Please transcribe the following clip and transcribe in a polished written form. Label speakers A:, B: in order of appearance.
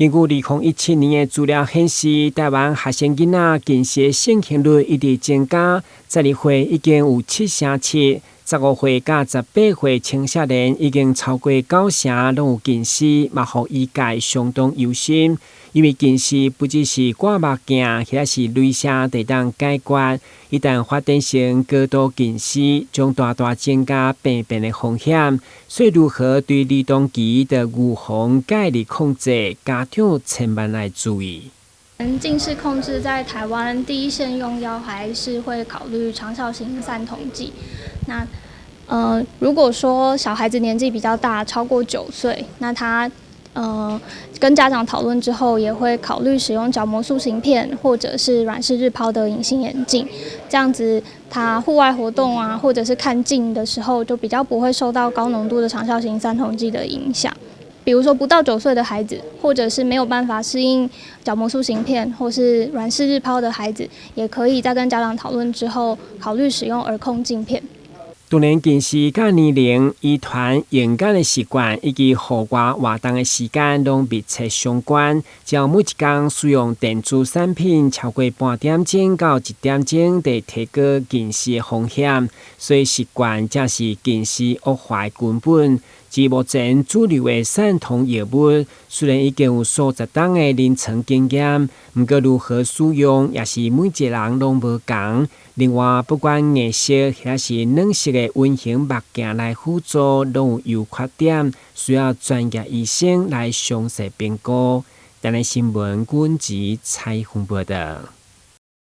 A: 根据2017年的资料显示，台湾学生囡仔近视的盛行率一直增加，12岁已经有7%，15岁到18岁青少年已经超过9%拢有近视，目互医界相当忧心。因为近视不只是挂目镜，或是镭射就当解决，一旦发展成高度近视，将大大增加病变的风险。所以，如何对儿童期的预防、介入控制，家长千万来注意。
B: 近视控制在台湾第一线用药还是会考虑长效型散瞳剂。那如果说小孩子年纪比较大，超过9岁，那他跟家长讨论之后，也会考虑使用角膜塑形片或者是软式日抛的隐形眼镜，这样子他户外活动啊，或者是看近的时候，就比较不会受到高浓度的长效型散瞳剂的影响。比如说不到9岁的孩子，或者是没有办法适应角膜塑形片或是软式日抛的孩子，也可以在跟家长讨论之后，考虑使用儿控镜片。
A: 当然，近视甲年龄、遗传、用眼的习惯以及户外活动的时间拢密切相关。只要每一天使用电子产品超过半点钟到1点钟，就提高近视的风险。所以，习惯才是近视恶化的根本。至目前主流的散瞳药物，虽然已经有数十档的临床经验，不过如何使用也是每一个人拢无同。另外，不管颜色还是冷色的温型目镜来辅助，拢有优缺点，需要专业医生来详细评估。台湾新闻阮子采访报道。